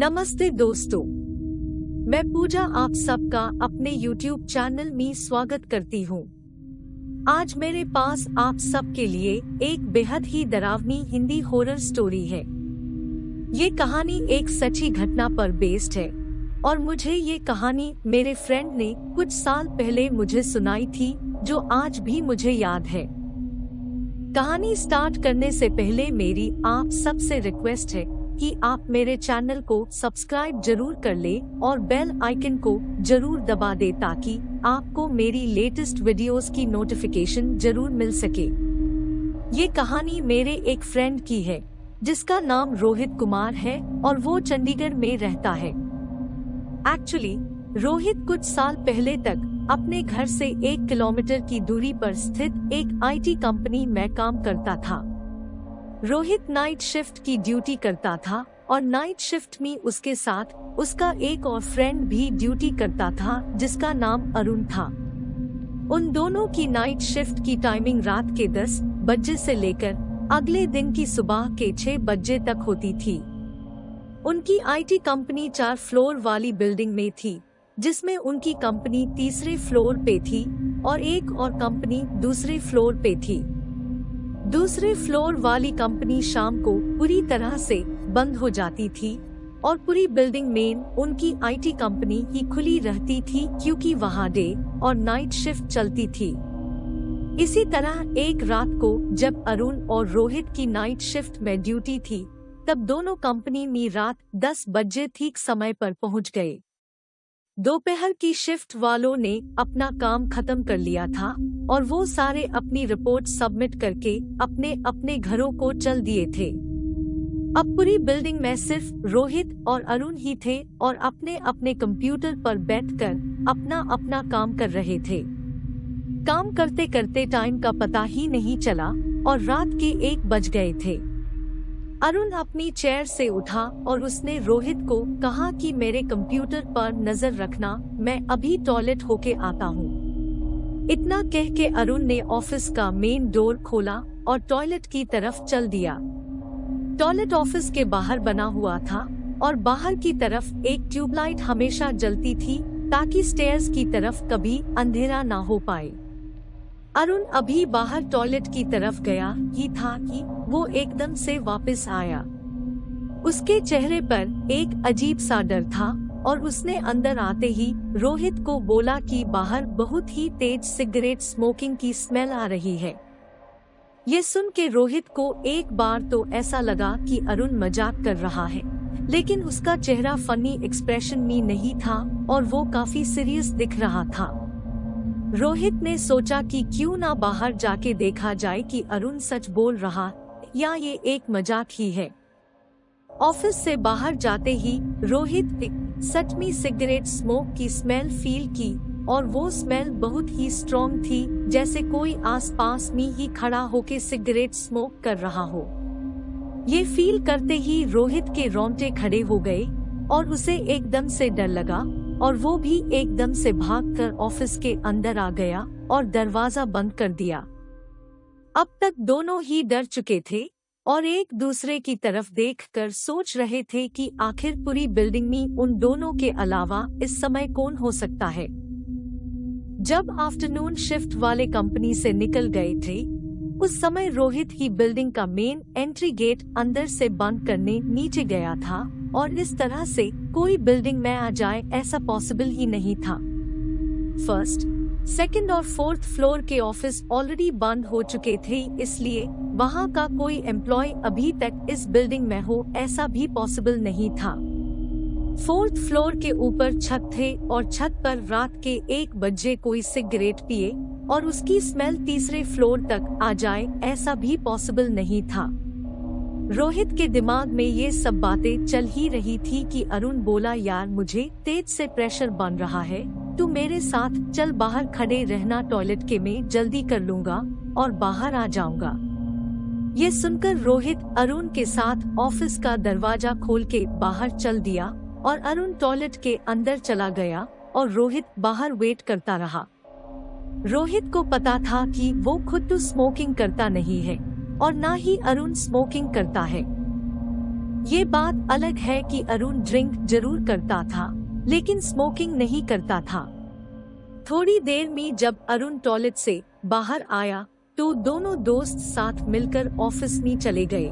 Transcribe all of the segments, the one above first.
नमस्ते दोस्तों, मैं पूजा आप सबका अपने YouTube चैनल में स्वागत करती हूँ। आज मेरे पास आप सबके लिए एक बेहद ही डरावनी हिंदी हॉरर स्टोरी है। ये कहानी एक सच्ची घटना पर बेस्ड है और मुझे ये कहानी मेरे फ्रेंड ने कुछ साल पहले मुझे सुनाई थी, जो आज भी मुझे याद है। कहानी स्टार्ट करने से पहले मेरी आप सबसे रिक्वेस्ट है कि आप मेरे चैनल को सब्सक्राइब जरूर कर ले और बेल आइकन को जरूर दबा दे ताकि आपको मेरी लेटेस्ट वीडियोस की नोटिफिकेशन जरूर मिल सके। ये कहानी मेरे एक फ्रेंड की है जिसका नाम रोहित कुमार है और वो चंडीगढ़ में रहता है। एक्चुअली रोहित कुछ साल पहले तक अपने घर से 1 किलोमीटर की दूरी पर स्थित एक IT कंपनी में काम करता था। रोहित नाइट शिफ्ट की ड्यूटी करता था और नाइट शिफ्ट में उसके साथ उसका एक और फ्रेंड भी ड्यूटी करता था जिसका नाम अरुण था। उन दोनों की नाइट शिफ्ट की टाइमिंग रात के 10 बजे से लेकर अगले दिन की सुबह के 6 बजे तक होती थी। उनकी IT कंपनी 4 फ्लोर वाली बिल्डिंग में थी, जिसमें उनकी कंपनी तीसरे फ्लोर पे थी और एक और कंपनी दूसरे फ्लोर पे थी। दूसरे फ्लोर वाली कंपनी शाम को पूरी तरह से बंद हो जाती थी और पूरी बिल्डिंग में उनकी IT कंपनी ही खुली रहती थी क्योंकि वहां डे और नाइट शिफ्ट चलती थी। इसी तरह एक रात को जब अरुण और रोहित की नाइट शिफ्ट में ड्यूटी थी, तब दोनों कंपनी में रात 10 बजे ठीक समय पर पहुंच गए। दोपहर की शिफ्ट वालों ने अपना काम खत्म कर लिया था और वो सारे अपनी रिपोर्ट सबमिट करके अपने अपने घरों को चल दिए थे। अब पूरी बिल्डिंग में सिर्फ रोहित और अरुण ही थे और अपने अपने कंप्यूटर पर बैठकर अपना अपना काम कर रहे थे। काम करते करते टाइम का पता ही नहीं चला और रात के 1 बज गए थे। अरुण अपनी चेयर से उठा और उसने रोहित को कहा कि मेरे कंप्यूटर पर नजर रखना, मैं अभी टॉयलेट होके आता हूँ। इतना कह के अरुण ने ऑफिस का मेन डोर खोला और टॉयलेट की तरफ चल दिया। टॉयलेट ऑफिस के बाहर बना हुआ था और बाहर की तरफ एक ट्यूबलाइट हमेशा जलती थी ताकि स्टेयर्स की तरफ कभी अंधेरा ना हो पाए। अरुण अभी बाहर टॉयलेट की तरफ गया ही था कि वो एकदम से वापस आया। उसके चेहरे पर एक अजीब सा डर था और उसने अंदर आते ही रोहित को बोला कि बाहर बहुत ही तेज सिगरेट स्मोकिंग की स्मेल आ रही है। ये सुन के रोहित को एक बार तो ऐसा लगा कि अरुण मजाक कर रहा है, लेकिन उसका चेहरा फनी एक्सप्रेशन में नहीं था और वो काफी सीरियस दिख रहा था। रोहित ने सोचा कि क्यों ना बाहर जाके देखा जाए कि अरुण सच बोल रहा या ये एक मजाक ही है। ऑफिस से बाहर जाते ही रोहित सच में सिगरेट स्मोक की स्मेल फील की और वो स्मेल बहुत ही स्ट्रॉन्ग थी, जैसे कोई आसपास में ही खड़ा होके सिगरेट स्मोक कर रहा हो। ये फील करते ही रोहित के रोंगटे खड़े हो गए और उसे एकदम से डर लगा और वो भी एकदम से भागकर ऑफिस के अंदर आ गया और दरवाजा बंद कर दिया। अब तक दोनों ही डर चुके थे और एक दूसरे की तरफ देखकर सोच रहे थे कि आखिर पूरी बिल्डिंग में उन दोनों के अलावा इस समय कौन हो सकता है। जब आफ्टरनून शिफ्ट वाले कंपनी से निकल गए थे, उस समय रोहित ही बिल्डिंग का मेन एंट्री गेट अंदर से बंद करने नीचे गया था और इस तरह से कोई बिल्डिंग में आ जाए ऐसा पॉसिबल ही नहीं था। फर्स्ट, सेकंड और फोर्थ फ्लोर के ऑफिस ऑलरेडी बंद हो चुके थे, इसलिए वहां का कोई एम्प्लॉय अभी तक इस बिल्डिंग में हो ऐसा भी पॉसिबल नहीं था। फोर्थ फ्लोर के ऊपर छत थे और छत पर रात के 1 बजे कोई सिगरेट पिए और उसकी स्मेल तीसरे फ्लोर तक आ जाए ऐसा भी पॉसिबल नहीं था। रोहित के दिमाग में ये सब बातें चल ही रही थी कि अरुण बोला, यार मुझे तेज से प्रेशर बन रहा है, तू मेरे साथ चल, बाहर खड़े रहना, टॉयलेट के मैं जल्दी कर लूंगा और बाहर आ जाऊंगा। ये सुनकर रोहित अरुण के साथ ऑफिस का दरवाजा खोल के बाहर चल दिया और अरुण टॉयलेट के अंदर चला गया और रोहित बाहर वेट करता रहा। रोहित को पता था कि वो खुद तो स्मोकिंग करता नहीं है और ना ही अरुण स्मोकिंग करता है। ये बात अलग है कि अरुण ड्रिंक जरूर करता था, लेकिन स्मोकिंग नहीं करता था। थोड़ी देर में जब अरुण टॉयलेट से बाहर आया तो दोनों दोस्त साथ मिलकर ऑफिस में चले गए।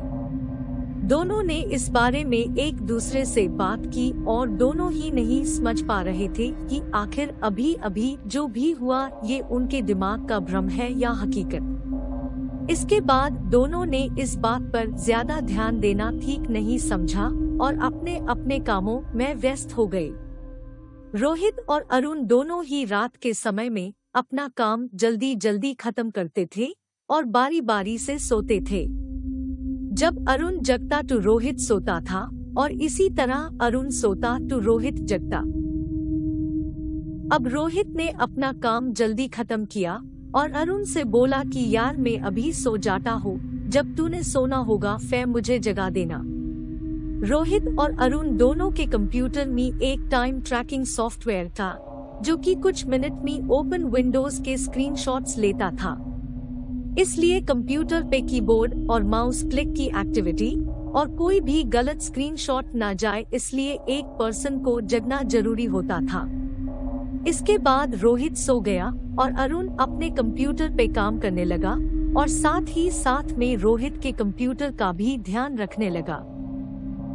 दोनों ने इस बारे में एक दूसरे से बात की और दोनों ही नहीं समझ पा रहे थे कि आखिर अभी अभी जो भी हुआ ये उनके दिमाग का भ्रम है या हकीकत। इसके बाद दोनों ने इस बात पर ज्यादा ध्यान देना ठीक नहीं समझा और अपने अपने कामों में व्यस्त हो गए। रोहित और अरुण दोनों ही रात के समय में अपना काम जल्दी जल्दी खत्म करते थे और बारी बारी से सोते थे। जब अरुण जगता तो रोहित सोता था और इसी तरह अरुण सोता तो रोहित जगता। अब रोहित ने अपना काम जल्दी खत्म किया और अरुण से बोला कि यार मैं अभी सो जाता हूँ, जब तूने सोना होगा फिर मुझे जगा देना। रोहित और अरुण दोनों के कंप्यूटर में एक टाइम ट्रैकिंग सॉफ्टवेयर था जो कि कुछ मिनट में ओपन विंडोज के स्क्रीनशॉट्स लेता था। इसलिए कंप्यूटर पे कीबोर्ड और माउस क्लिक की एक्टिविटी और कोई भी गलत स्क्रीनशॉट ना जाए, इसलिए एक पर्सन को जगना जरूरी होता था। इसके बाद रोहित सो गया और अरुण अपने कंप्यूटर पे काम करने लगा और साथ ही साथ में रोहित के कंप्यूटर का भी ध्यान रखने लगा।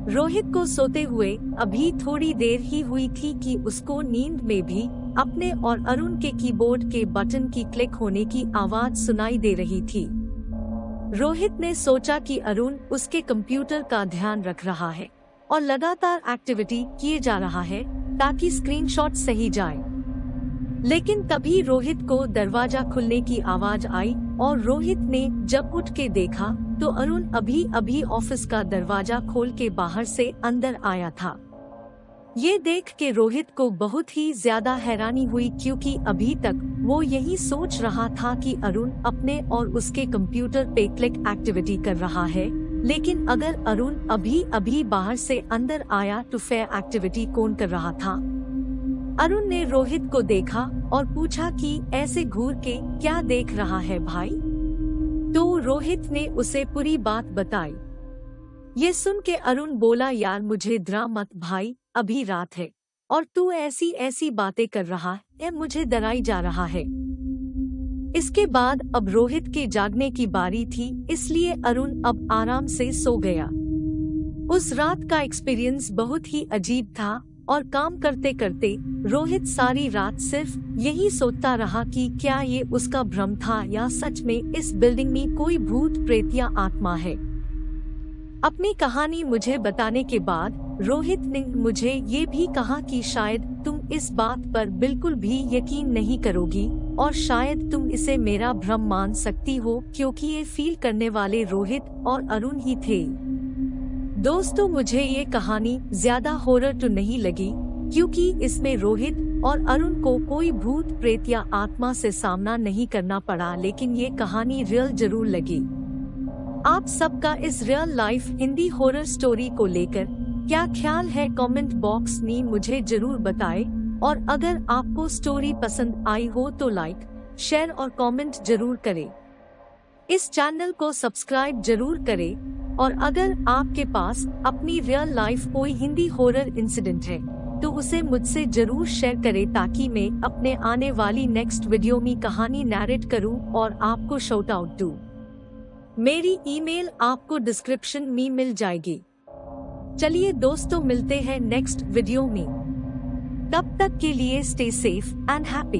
रोहित को सोते हुए अभी थोड़ी देर ही हुई थी कि उसको नींद में भी अपने और अरुण के कीबोर्ड के बटन की क्लिक होने की आवाज सुनाई दे रही थी। रोहित ने सोचा कि अरुण उसके कंप्यूटर का ध्यान रख रहा है और लगातार एक्टिविटी किए जा रहा है ताकि स्क्रीनशॉट सही जाए। लेकिन तभी रोहित को दरवाजा खुलने की आवाज आई और रोहित ने जब उठ के देखा तो अरुण अभी अभी ऑफिस का दरवाजा खोल के बाहर से अंदर आया था। ये देख के रोहित को बहुत ही ज्यादा हैरानी हुई, क्योंकि अभी तक वो यही सोच रहा था कि अरुण अपने और उसके कंप्यूटर पे क्लिक एक्टिविटी कर रहा है, लेकिन अगर अरुण अभी अभी बाहर से अंदर आया तो फिर एक्टिविटी कौन कर रहा था। अरुण ने रोहित को देखा और पूछा कि ऐसे घूर के क्या देख रहा है भाई। तो रोहित ने उसे पूरी बात बताई। ये सुन के अरुण बोला, यार मुझे डरा मत भाई, अभी रात है और तू ऐसी ऐसी बातें कर रहा है, मुझे डराई जा रहा है। इसके बाद अब रोहित के जागने की बारी थी, इसलिए अरुण अब आराम से सो गया। उस रात का एक्सपीरियंस बहुत ही अजीब था और काम करते करते रोहित सारी रात सिर्फ यही सोचता रहा कि क्या ये उसका भ्रम था या सच में इस बिल्डिंग में कोई भूत प्रेत या आत्मा है। अपनी कहानी मुझे बताने के बाद रोहित ने मुझे ये भी कहा कि शायद तुम इस बात पर बिल्कुल भी यकीन नहीं करोगी और शायद तुम इसे मेरा भ्रम मान सकती हो, क्योंकि ये फील करने वाले रोहित और अरुण ही थे। दोस्तों, मुझे ये कहानी ज्यादा हॉरर तो नहीं लगी, क्योंकि इसमें रोहित और अरुण को कोई भूत प्रेत या आत्मा से सामना नहीं करना पड़ा, लेकिन ये कहानी रियल जरूर लगी। आप सबका इस real life Hindi horror story को लेकर क्या ख्याल है, कमेंट बॉक्स में मुझे जरूर बताएं। और अगर आपको स्टोरी पसंद आई हो तो लाइक, शेयर और कमेंट जरूर करें। इस चैनल को सब्सक्राइब जरूर करें। और अगर आपके पास अपनी रियल लाइफ कोई हिंदी हॉरर इंसिडेंट है तो उसे मुझसे जरूर शेयर करें, ताकि मैं अपने आने वाली नेक्स्ट वीडियो में कहानी नैरेट करूं और आपको शाउट आउट दूं। मेरी ईमेल आपको डिस्क्रिप्शन में मिल जाएगी। चलिए दोस्तों, मिलते हैं नेक्स्ट वीडियो में। तब तक के लिए स्टे सेफ एंड हैप्पी।